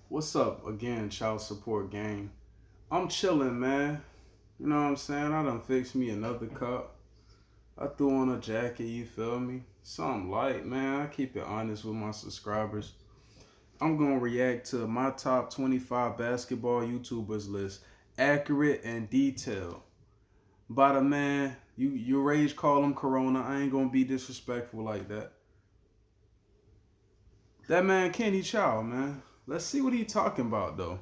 What's up again, child support gang? I'm chilling, man. You know what I'm saying? I done fixed me another cup. I threw on a jacket, you feel me? Something light, man. I keep it honest with my subscribers. I'm gonna react to my top 25 basketball YouTubers list, accurate and detailed. By the man, you rage call him Corona. I ain't gonna be disrespectful like that. That man Kenny Chao, man. Let's see what he talking about though.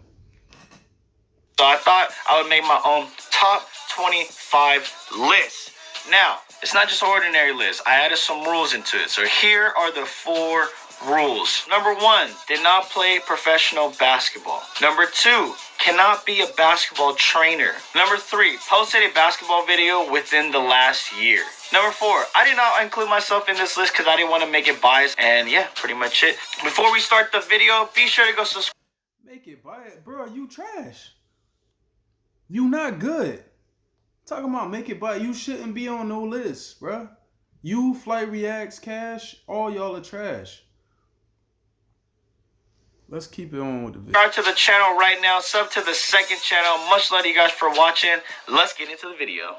So I thought I would make my own top 25 list. Now, it's not just an ordinary list. I added some rules into it. So here are the 4 rules. Number 1, did not play professional basketball. Number 2, cannot be a basketball trainer. Number 3, posted a basketball video within the last year. Number 4, I did not include myself in this list because I didn't want to make it biased. And yeah, pretty much it. Before we start the video, be sure to go subscribe. Make it biased, bro. You trash. You not good. Talking about make it by you shouldn't be on no list, bruh. You, Flight Reacts, Cash, all y'all are trash. Let's keep it on with the video. Subscribe to the channel right now. Sub to the second channel. Much love to you guys for watching. Let's get into the video.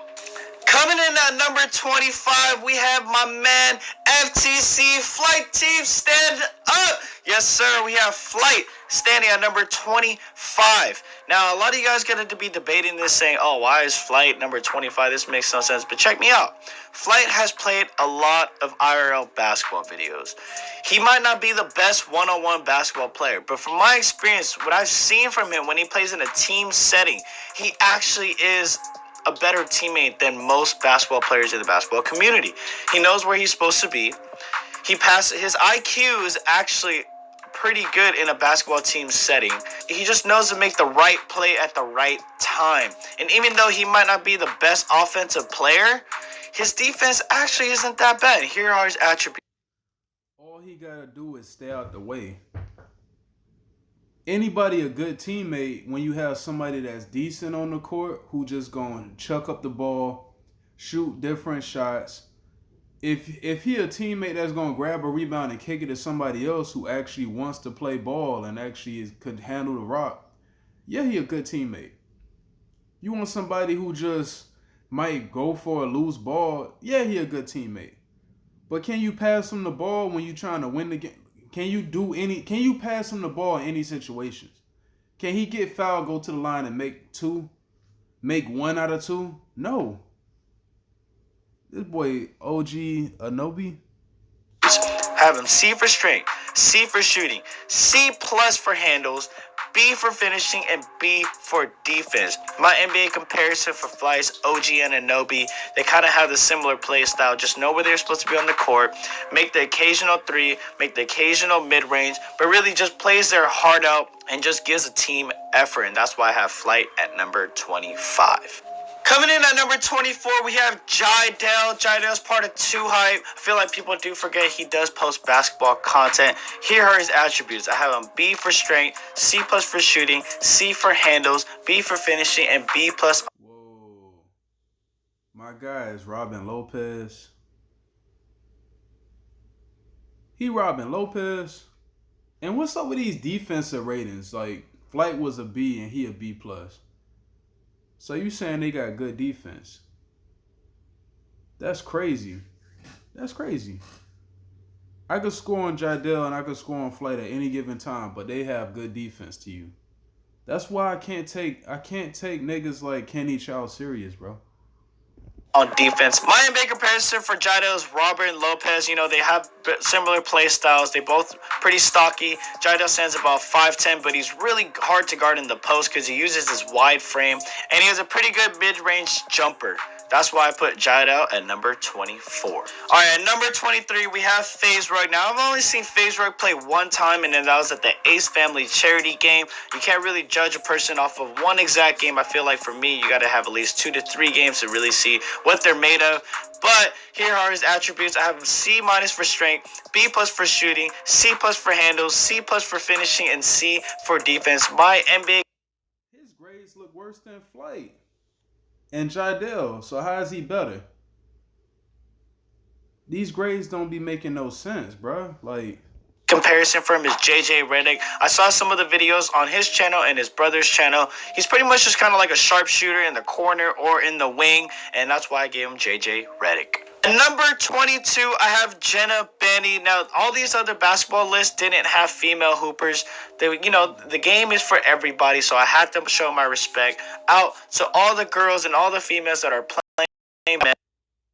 Coming in at number 25, we have my man FTC Flight Team. Stand up. Yes, sir. We have Flight standing at number 25. Now, a lot of you guys going to be debating this, saying, oh, why is Flight number 25? This makes no sense. But check me out. Flight has played a lot of IRL basketball videos. He might not be the best one-on-one basketball player, but from my experience, what I've seen from him when he plays in a team setting, he actually is a better teammate than most basketball players in the basketball community. He knows where he's supposed to be. His IQ is actually pretty good in a basketball team setting. He just knows to make the right play at the right time. And even though he might not be the best offensive player, his defense actually isn't that bad. Here are his attributes. All he gotta do is stay out the way. Anybody a good teammate when you have somebody that's decent on the court who just gonna chuck up the ball, shoot different shots. If he a teammate that's gonna grab a rebound and kick it to somebody else who actually wants to play ball and actually could handle the rock, yeah, he a good teammate. You want somebody who just might go for a loose ball, yeah, he a good teammate. But can you pass him the ball when you trying to win the game? Can you pass him the ball in any situations? Can he get fouled, go to the line and make 1 out of 2? No. This boy OG Anobi. Have him C for strength, C for shooting, C plus for handles, B for finishing, and B for defense. My NBA comparison for Flight's OG and Anobi, they kind of have the similar play style. Just know where they're supposed to be on the court, make the occasional 3, make the occasional mid-range, but really just plays their heart out and just gives a team effort. And that's why I have Flight at number 25. Coming in at number 24, we have JIEDEL. JIEDEL's part of 2 Hype. I feel like people do forget he does post basketball content. Here are his attributes. I have him B for strength, C plus for shooting, C for handles, B for finishing, and B plus. Whoa. My guy is Robin Lopez. He Robin Lopez. And what's up with these defensive ratings? Like, Flight was a B and he a B plus. So you saying they got good defense? That's crazy. That's crazy. I could score on JIEDEL and I could score on Flight at any given time, but they have good defense to you. That's why I can't take niggas like Kenny Chao serious, bro. On defense, my NBA comparison for JIEDEL is Robert and Lopez. You know, they have similar play styles. They both pretty stocky. JIEDEL stands about 5'10", but he's really hard to guard in the post because he uses his wide frame, and he has a pretty good mid-range jumper. That's why I put JIEDEL at number 24. All right, at number 23, we have FAZE. Now, I've only seen FAZE play 1 time, and then that was at the Ace Family charity game. You can't really judge a person off of 1 exact game. I feel like for me, you got to have at least 2 to 3 games to really see what they're made of. But here are his attributes. I have him C minus for strength, B plus for shooting, C plus for handles, C plus for finishing, and C for defense. My NBA. His grades look worse than Flight and JIEDEL. So how is he better? These grades don't be making no sense, bro. Like, comparison for him is JJ Redick. I saw some of the videos on his channel and his brother's channel. He's pretty much just kind of like a sharpshooter in the corner or in the wing, and that's why I gave him JJ Redick. At number 22, I have Jenna Benny. Now, all these other basketball lists didn't have female hoopers. They, you know, the game is for everybody, so I had to show my respect out to all the girls and all the females that are playing.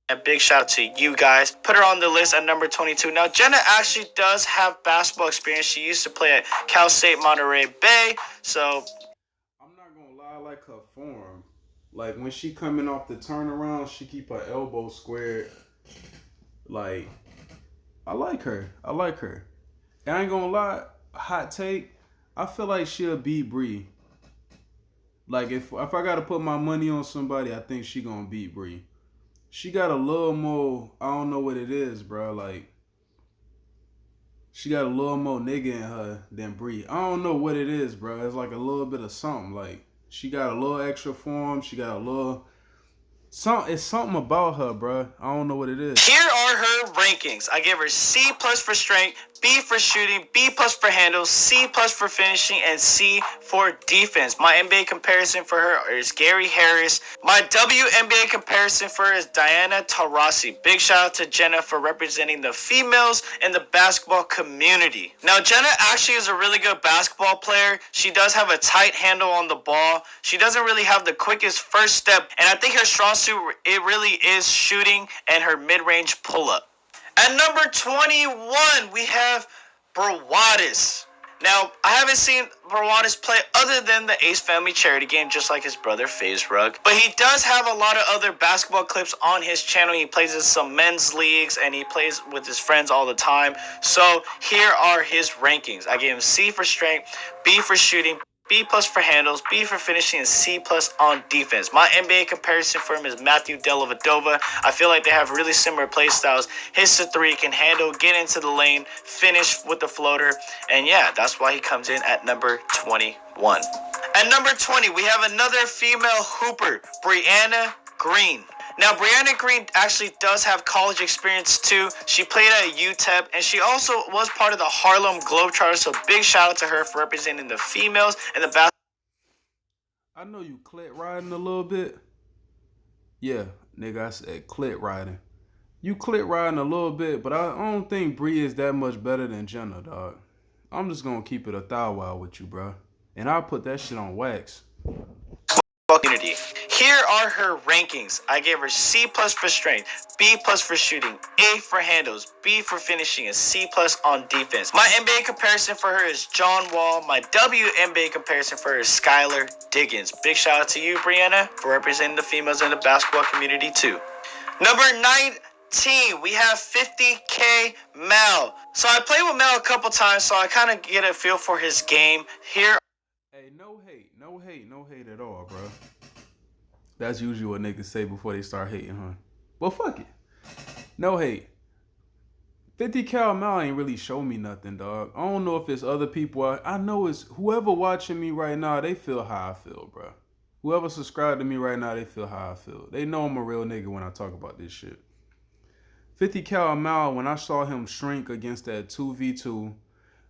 A big shout out to you guys. Put her on the list at number 22. Now, Jenna actually does have basketball experience. She used to play at Cal State Monterey Bay, so I'm not gonna lie, I like her form. Like when she coming off the turnaround, she keep her elbow squared. Like, I like her. I like her. And I ain't gonna lie, hot take, I feel like she'll beat Bree. Like if I gotta put my money on somebody, I think she gonna beat Bree. She got a little more, I don't know what it is, bro. Like, she got a little more nigga in her than Bree. I don't know what it is, bro. It's like a little bit of something. Like, she got a little extra form. She got a little... It's something about her, bro. I don't know what it is. Here are her rankings. I give her C+ for strength, B for shooting, B+ for handles, C+ for finishing, and C for defense. My NBA comparison for her is Gary Harris. My WNBA comparison for her is Diana Taurasi. Big shout out to Jenna for representing the females in the basketball community. Now, Jenna actually is a really good basketball player. She does have a tight handle on the ball. She doesn't really have the quickest first step, and I think her strong suit, it really is shooting and her mid-range pull-up. At number 21, we have BRAWADIS. Now, I haven't seen BRAWADIS play other than the Ace Family charity game, just like his brother FAZE Rug. But he does have a lot of other basketball clips on his channel. He plays in some men's leagues, and he plays with his friends all the time. So here are his rankings. I gave him C for strength, B for shooting, B+ for handles, B for finishing, and C+ on defense. My NBA comparison for him is Matthew Dellavedova. I feel like they have really similar play styles. Hits the three, can handle, get into the lane, finish with the floater, and yeah, that's why he comes in at number 21. At number 20, we have another female hooper, BRIANA Green. Now, BRIANA Green actually does have college experience too. She played at UTEP, and she also was part of the Harlem Globetrotters, so big shout out to her for representing the females in the basketball. I know you clit riding a little bit. Yeah, nigga, I said clit riding. You clit riding a little bit, but I don't think Bree is that much better than Jenna, dog. I'm just gonna keep it a thou wow with you, bro. And I'll put that shit on wax. Community. Here are her rankings. I gave her C+ for strength, B+ for shooting, A for handles, B for finishing, and C+ on defense. My NBA comparison for her is John Wall. My WNBA comparison for her is Skylar Diggins. Big shout out to you, BRIANA, for representing the females in the basketball community too. Number 19, we have 50K Mel. So I played with Mel a couple times, so I kind of get a feel for his game. Here. Hey, no hate at all, bro. That's usually what niggas say before they start hating, huh? Well, fuck it. No hate. 50 Cal Mal ain't really show me nothing, dog. I don't know if it's other people. I know it's whoever watching me right now, they feel how I feel, bro. Whoever subscribed to me right now, they feel how I feel. They know I'm a real nigga when I talk about this shit. 50 Cal Mal, when I saw him shrink against that 2v2,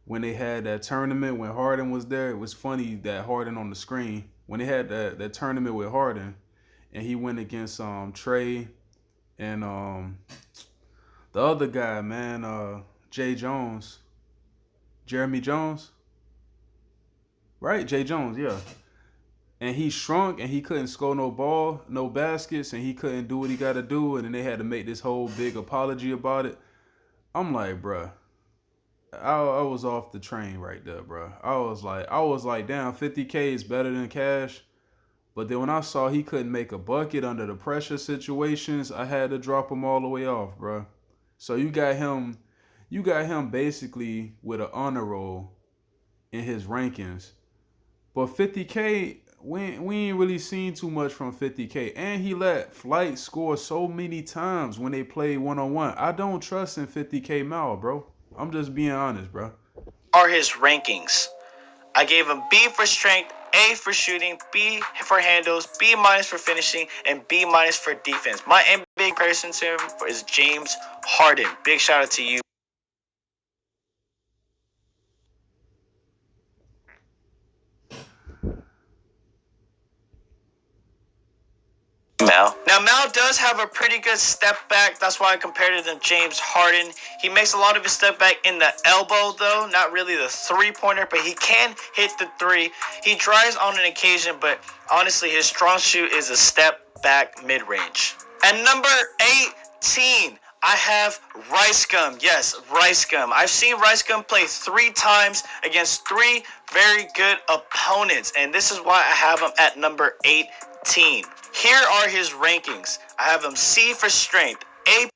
when they had that tournament when Harden was there, it was funny that Harden on the screen. When they had that tournament with Harden, and he went against Trey and the other guy, man, Jeremy Jones, right? Jay Jones, yeah. And he shrunk and he couldn't score no ball, no baskets, and he couldn't do what he got to do. And then they had to make this whole big apology about it. I'm like, bruh. I was off the train right there, bro. I was like, damn, 50K is better than cash. But then when I saw he couldn't make a bucket under the pressure situations, I had to drop him all the way off, bro. So you got him basically with an honor roll in his rankings. But 50K, we ain't really seen too much from 50K. And he let Flight score so many times when they played one-on-one. I don't trust in 50K Mal, bro. I'm just being honest, bro. Are his rankings. I gave him B for strength, A for shooting, B for handles, B- for finishing, and B- for defense. My NBA comparison to him is James Harden. Big shout out to you. Mao. Now, Mao does have a pretty good step back. That's why I compared him to James Harden. He makes a lot of his step back in the elbow, though. Not really the three-pointer, but he can hit the three. He tries on an occasion, but honestly, his strong shoot is a step back mid-range. At number 18, I have RICEGUM. Yes, RICEGUM. I've seen RICEGUM play 3 times against 3 very good opponents, and this is why I have him at number 18. Here are his rankings. I have him C for strength, A.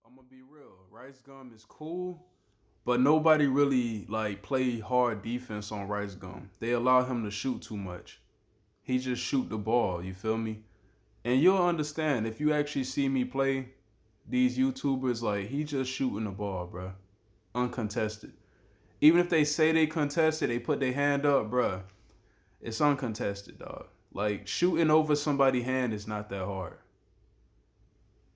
I'm gonna be real. RICEGUM is cool, but nobody really play hard defense on RICEGUM. They allow him to shoot too much. He just shoot the ball. You feel me? And you'll understand if you actually see me play these YouTubers, he just shooting the ball, bruh. Uncontested. Even if they say they contested, they put their hand up, bruh. It's uncontested, dog. Shooting over somebody's hand is not that hard.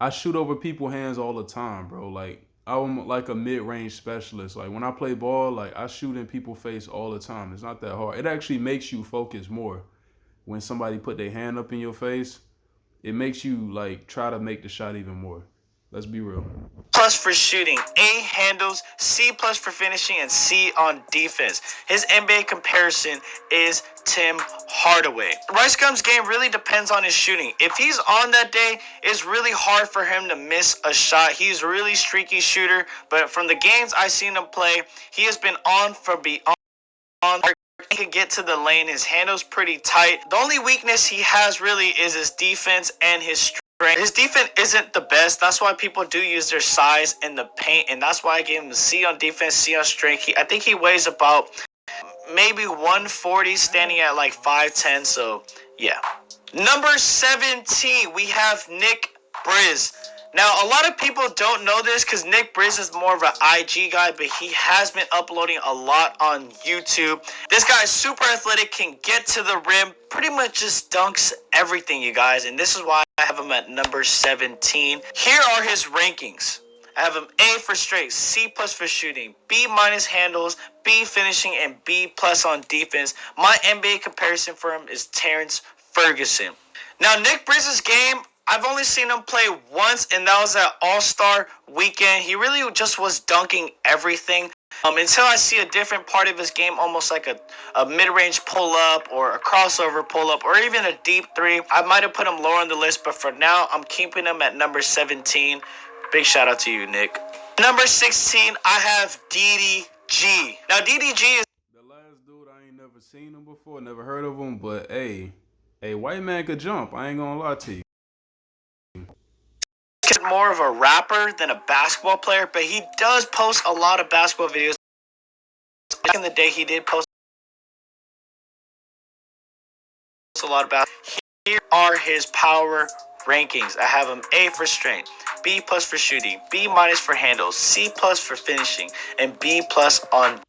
I shoot over people's hands all the time, bro. I'm like a mid-range specialist. When I play ball, I shoot in people's face all the time. It's not that hard. It actually makes you focus more. When somebody put their hand up in your face, it makes you try to make the shot even more. Let's be real. Plus for shooting, A handles, C plus for finishing, and C on defense. His NBA comparison is Tim Hardaway. RICEGUM's game really depends on his shooting. If he's on that day, it's really hard for him to miss a shot. He's a really streaky shooter, but from the games I've seen him play, he has been on for beyond. He can get to the lane. His handle's pretty tight. The only weakness he has really is his defense and his strength. His defense isn't the best. That's why people do use their size in the paint, and that's why I gave him a C on defense, C on strength. I think he weighs about maybe 140, standing at 5'10", so yeah. Number 17, we have Nick BRIZ. Now, a lot of people don't know this because Nick BRIZ is more of an IG guy, but he has been uploading a lot on YouTube. This guy is super athletic, can get to the rim, pretty much just dunks everything, you guys. And this is why I have him at number 17. Here are his rankings. I have him A for strength, C plus for shooting, B minus handles, B finishing, and B plus on defense. My NBA comparison for him is Terrence Ferguson. Now, Nick BRIZ's game, I've only seen him play once, and that was at All-Star Weekend. He really just was dunking everything. Until I see a different part of his game, almost like a mid-range pull-up or a crossover pull-up or even a deep three, I might have put him lower on the list, but for now, I'm keeping him at number 17. Big shout out to you, Nick. Number 16, I have DDG. Now, DDG is the last dude. I ain't never seen him before, never heard of him, but hey, white man could jump. I ain't gonna lie to you. More of a rapper than a basketball player, but he does post a lot of basketball videos. Back in the day, he did post a lot of basketball. Here are his power rankings. I have him A for strength, B plus for shooting, B minus for handles, C plus for finishing, and B plus on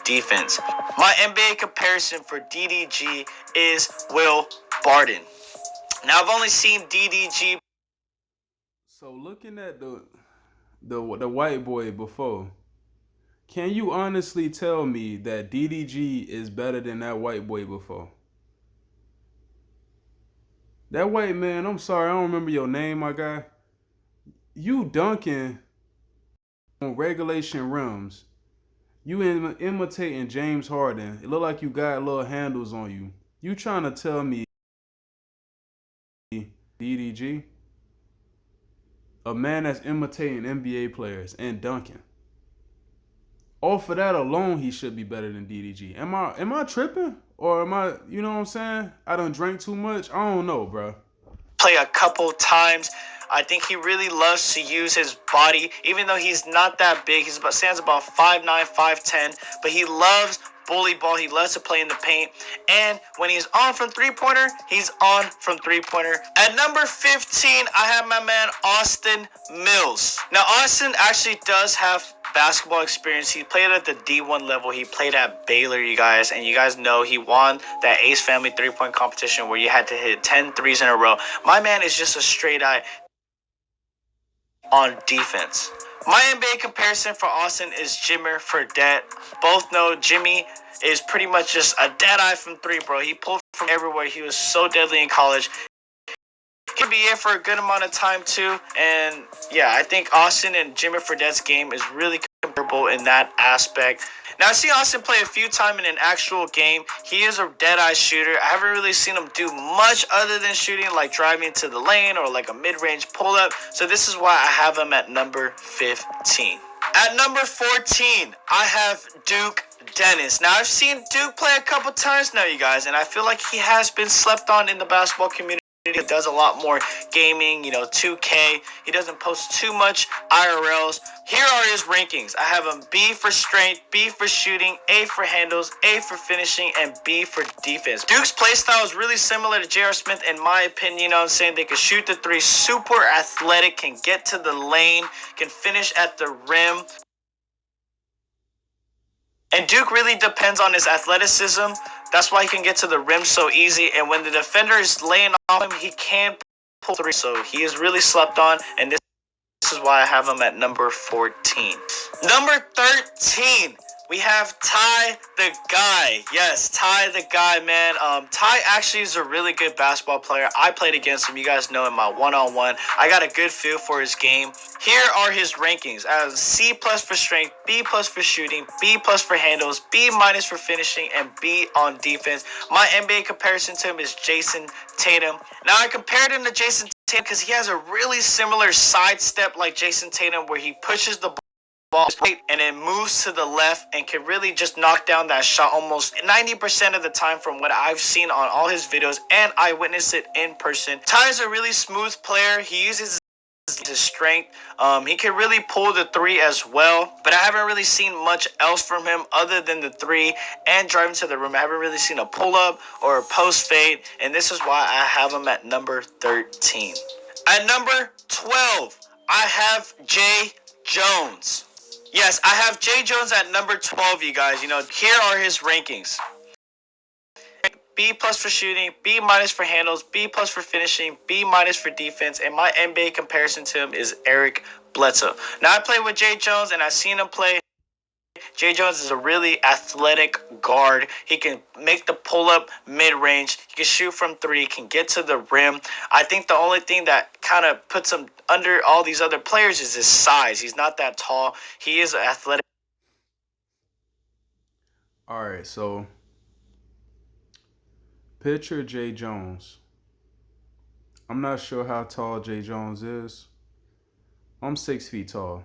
defense. My NBA comparison for DDG is Will Barton. Now, I've only seen DDG. So looking at the white boy before, can you honestly tell me that DDG is better than that white boy before? That white man, I'm sorry, I don't remember your name, my guy. You dunking on regulation rims. You imitating James Harden. It look like you got little handles on you. You trying to tell me DDG? A man that's imitating NBA players and dunking. Off of that alone, he should be better than DDG. Am I tripping? Or am I, you know what I'm saying? I done drank too much? I don't know, bro. Play a couple times. I think he really loves to use his body, even though he's not that big. Stands about 5'9", 5'10", but he loves bully ball. He loves to play in the paint. And when he's on from three-pointer, he's on from three-pointer. At number 15, I have my man Austin Mills. Now, Austin actually does have basketball experience. He played at the D1 level. He played at Baylor, you guys. And you guys know he won that Ace Family three-point competition where you had to hit 10 threes in a row. My man is just a straight-eye on defense. My NBA comparison for Austin is Jimmer Fredette. Both know Jimmy is pretty much just a dead eye from three, bro. He pulled from everywhere. He was so deadly in college. NBA for a good amount of time too. And yeah, I think Austin and Jimmy Fredette's game is really comparable in that aspect. Now, I've seen Austin play a few times in an actual game. He is a dead-eye shooter. I haven't really seen him do much other than shooting, like driving to the lane or like a mid-range pull-up. So this is why I have him at number 15. At number 14, I have Duke Dennis. Now, I've seen Duke play a couple times now, you guys, and I feel like he has been slept on in the basketball community. He does a lot more gaming, 2K. He doesn't post too much IRLs. Here are his rankings. I have him B for strength, B for shooting, A for handles, A for finishing, and B for defense. Duke's playstyle is really similar to J.R. Smith in my opinion. You know what I'm saying? They can shoot the three, super athletic, can get to the lane, can finish at the rim. And Duke really depends on his athleticism. That's why he can get to the rim so easy. And when the defender is laying off him, he can pull three. So he is really slept on. And this is why I have him at number 14. Number 13, we have Ty the Guy. Yes, Ty the Guy, man. Ty actually is a really good basketball player. I played against him. You guys know in my one-on-one. I got a good feel for his game. Here are his rankings. As C+ for strength, B+ for shooting, B+ for handles, B- for finishing, and B on defense. My NBA comparison to him is Jason Tatum. Now, I compared him to Jason Tatum because he has a really similar sidestep like Jason Tatum where he pushes the ball and then moves to the left and can really just knock down that shot almost 90% of the time from what I've seen on all his videos, and I witnessed it in person. Ty is a really smooth player. He uses his strength. He can really pull the three as well, but I haven't really seen much else from him other than the three and driving to the rim. I haven't really seen a pull-up or a post fade, and this is why I have him at number 13. At number 12, I have Jay Jones. Yes, I have Jay Jones at number 12, you guys. Here are his rankings. B+ for shooting, B- for handles, B+ for finishing, B- for defense, and my NBA comparison to him is Eric Bledsoe. Now, I played with Jay Jones, and I've seen him play. Jay Jones is a really athletic guard. He can make the pull-up mid-range. He can shoot from three, can get to the rim. I think the only thing that kind of puts him under all these other players is his size. He's not that tall. He is athletic. All right, so picture Jay Jones. I'm not sure how tall Jay Jones is. I'm 6 feet tall.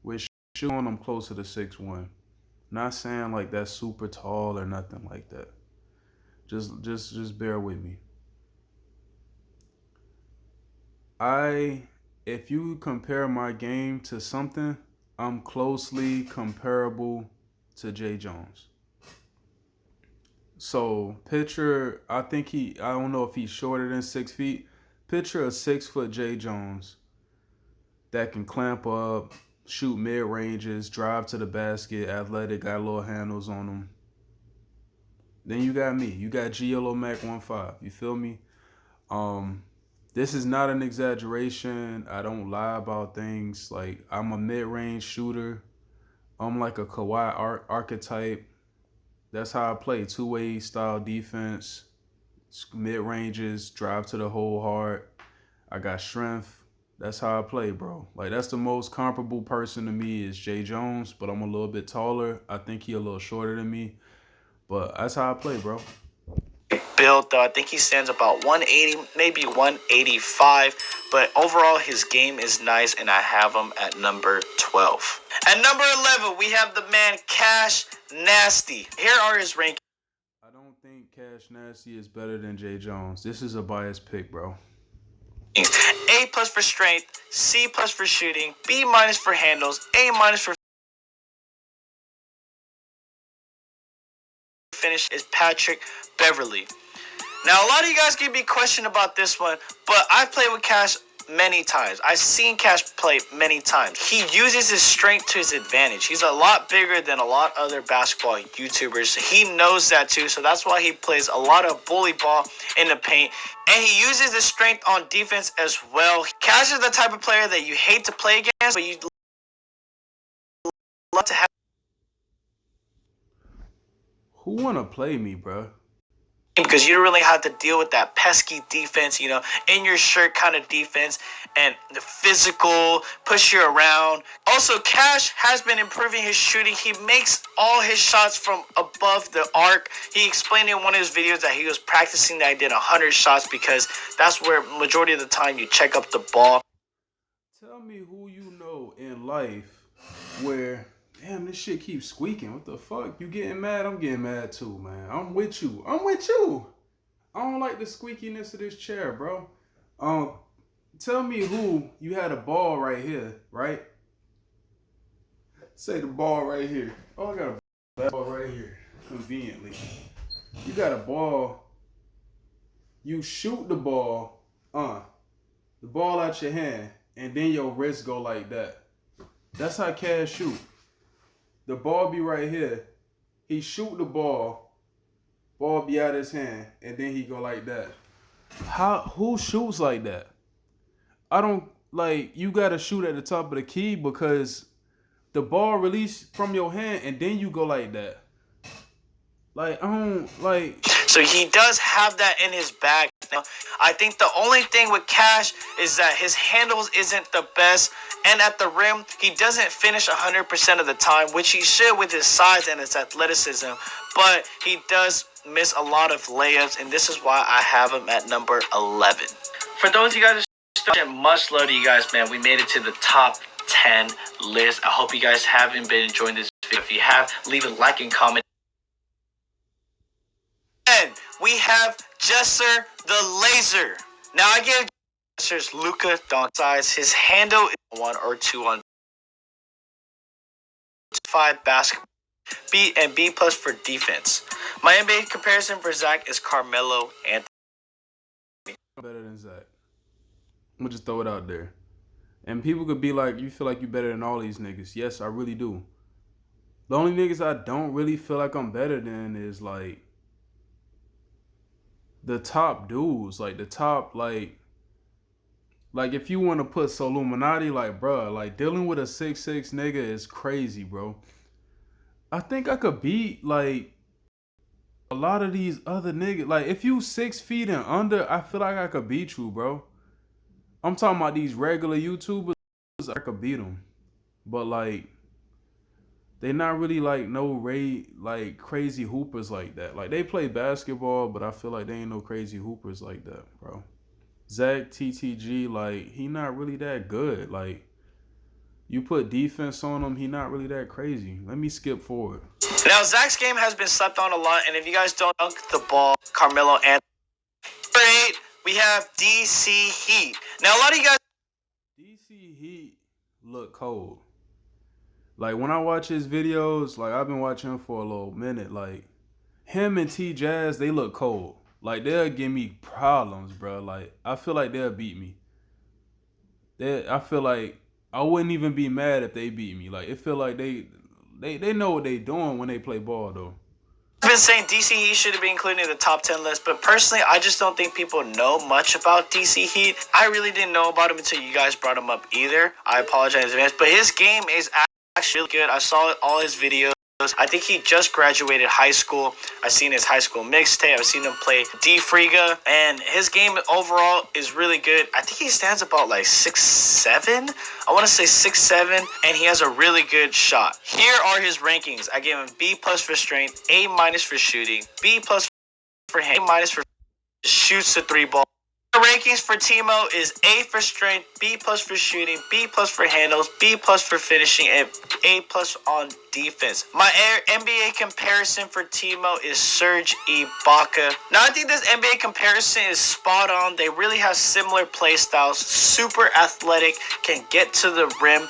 With shoe on, I'm closer to 6'1". Not saying like that's super tall or nothing like that. Just bear with me. If you compare my game to something, I'm closely comparable to Jay Jones. So picture, I don't know if he's shorter than 6 feet. Picture a 6 foot Jay Jones that can clamp up, shoot mid ranges, drive to the basket, athletic, got little handles on him. Then you got me. You got G-Yellow Mac 1.5. You feel me? This is not an exaggeration. I don't lie about things. Like, I'm a mid range shooter. I'm like a Kawhi archetype. That's how I play. Two-way style defense, mid ranges, drive to the hole hard. I got strength. That's how I play, bro. Like, that's the most comparable person to me is Jay Jones, but I'm a little bit taller. I think he a little shorter than me, but that's how I play, bro. Build, though, I think he stands about 180, maybe 185, but overall his game is nice, and I have him at number 12. At number 11, we have the man Cash Nasty. Here are his rankings. I don't think Cash Nasty is better than Jay Jones. This is a biased pick, bro. A+ for strength, C+ for shooting, B- for handles, A- for finish is Patrick Beverly. Now, a lot of you guys can be questioned about this one, but I've played with Cash many times. I've seen Cash play many times. He uses his strength to his advantage. He's a lot bigger than a lot of other basketball YouTubers. He knows that too, so that's why he plays a lot of bully ball in the paint, and he uses his strength on defense as well. Cash is the type of player that you hate to play against, but you love to have. Who wanna play me, bro? because you don't really have to deal with that pesky defense, you know, in your shirt kind of defense and the physical push you around. Also, Cash has been improving his shooting. He makes all his shots from above the arc. He explained in one of his videos that he was practicing that he did 100 shots because that's where majority of the time you check up the ball. Tell me who you know in life where, damn, this shit keeps squeaking. What the fuck? You getting mad? I'm getting mad too, man. I'm with you. I'm with you. I don't like the squeakiness of this chair, bro. Tell me who you had a ball right here, right? Say the ball right here. Oh, I got a ball right here, conveniently. You got a ball. You shoot the ball, the ball out your hand, and then your wrist go like that. That's how Cash shoot. The ball be right here. He shoot the ball be out his hand, and then he go like that. Who shoots like that? I don't, like, you gotta shoot at the top of the key because the ball release from your hand and then you go like that. Like, I don't, like... So he does have that in his bag. Now, I think the only thing with Cash is that his handles isn't the best. And at the rim, he doesn't finish 100% of the time, which he should with his size and his athleticism. But he does miss a lot of layups, and this is why I have him at number 11. For those of you guys who are much love to you guys, man. We made it to the top 10 list. I hope you guys haven't been enjoying this video. If you have, leave a like and comment. And we have Jesser the Laser. Now I give Jesser's Luka dunk size. His handle is 1 or 2 on 5 basketball. B and B plus for defense. My NBA comparison for Zach is Carmelo Anthony. Better than Zach. I'm gonna just throw it out there. And people could be like, you feel like you better than all these niggas. Yes, I really do. The only niggas I don't really feel like I'm better than is like the top dudes. Like the top, like if you want to put Soluminati, like, bruh, like dealing with a 6'6" nigga is crazy, bro. I think I could beat like a lot of these other niggas. Like if you 6 feet and under, I feel like I could beat you, bro. I'm talking about these regular YouTubers. I could beat them, but like they not really like like crazy hoopers like that. Like they play basketball, but I feel like they ain't no crazy hoopers like that, bro. ZACKTTG, like he not really that good. Like you put defense on him, he not really that crazy. Let me skip forward. Now Zach's game has been slept on a lot, and if you guys don't dunk the ball, Carmelo Anthony. Number 8, we have DC Heat. Now a lot of you guys. DC Heat look cold. Like when I watch his videos, like I've been watching him for a little minute. Like him and T Jazz, they look cold. Like they'll give me problems, bro. Like I feel like they'll beat me. I feel like I wouldn't even be mad if they beat me. Like it feel like they know what they doing when they play ball though. I've been saying DC Heat should have been included in the top 10 list, but personally, I just don't think people know much about DC Heat. I really didn't know about him until you guys brought him up either. I apologize in advance, but his game is actually really good. I saw all his videos. I think he just graduated high school. I've seen his high school mixtape. I've seen him play D Friga, and his game overall is really good. I think he stands about like 6'7". I want to say 6'7", and he has a really good shot. Here are his rankings. I gave him B plus for strength, A minus for shooting, B plus for hand, A minus for shoots the 3 ball. The rankings for Timo is A for strength, B plus for shooting, B plus for handles, B plus for finishing, and A plus on defense. My NBA comparison for Timo is Serge Ibaka. Now I think this NBA comparison is spot on. They really have similar play styles, super athletic, can get to the rim,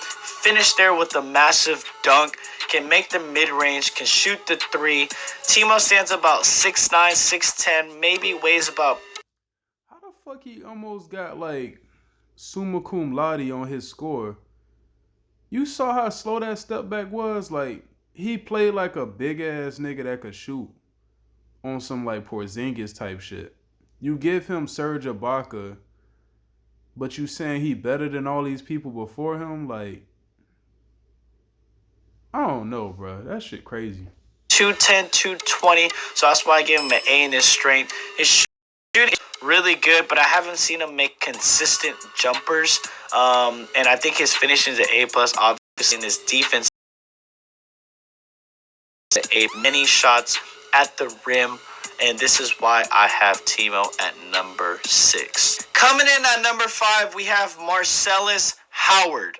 finish there with a massive dunk, can make the mid-range, can shoot the 3. Timo stands about 6'9", 6'10", maybe weighs about... Fuck, he almost got like summa cum laude on his score. You saw how slow that step back was? Like he played like a big ass nigga that could shoot on some like Porzingis type shit. You give him Serge Ibaka, but you saying he better than all these people before him? Like I don't know, bro. That shit crazy. 210, 220. So that's why I gave him an A in his strength. His shooting is really good, but I haven't seen him make consistent jumpers. And I think his finishing is an A+, obviously, in his defense. Many shots at the rim, and this is why I have Timo at number 6. Coming in at number 5, we have Marcellus Howard.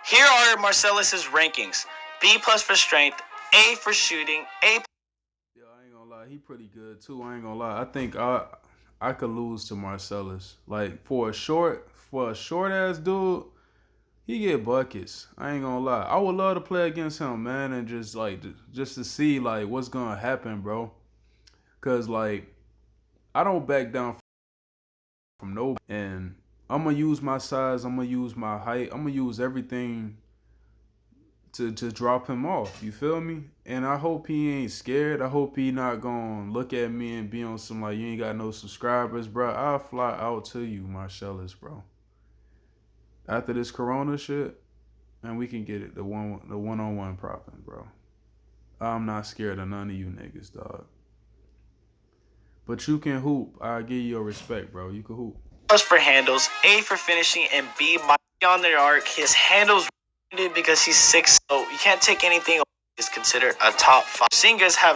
Here are Marcellus's rankings: B+ for strength, A for shooting, A. Yeah, I ain't gonna lie, he pretty good too. I ain't gonna lie. I think I could lose to Marcellus. Like for a short ass dude, he get buckets. I ain't gonna lie. I would love to play against him, man, and just to see like what's gonna happen, bro. Cause like I don't back down from nobody, and I'm gonna use my size. I'm gonna use my height. I'm gonna use everything to drop him off. You feel me? And I hope he ain't scared. I hope he not gonna look at me and be on some like, you ain't got no subscribers, bro. I'll fly out to you, Marcellus, bro. After this Corona shit, and we can get it the one-on-one propping, bro. I'm not scared of none of you niggas, dog. But you can hoop. I give you your respect, bro. You can hoop. Plus for handles, A for finishing, and B on the arc. His handles because he's 6, so you can't take anything. Is considered a top 5. Seeing guys have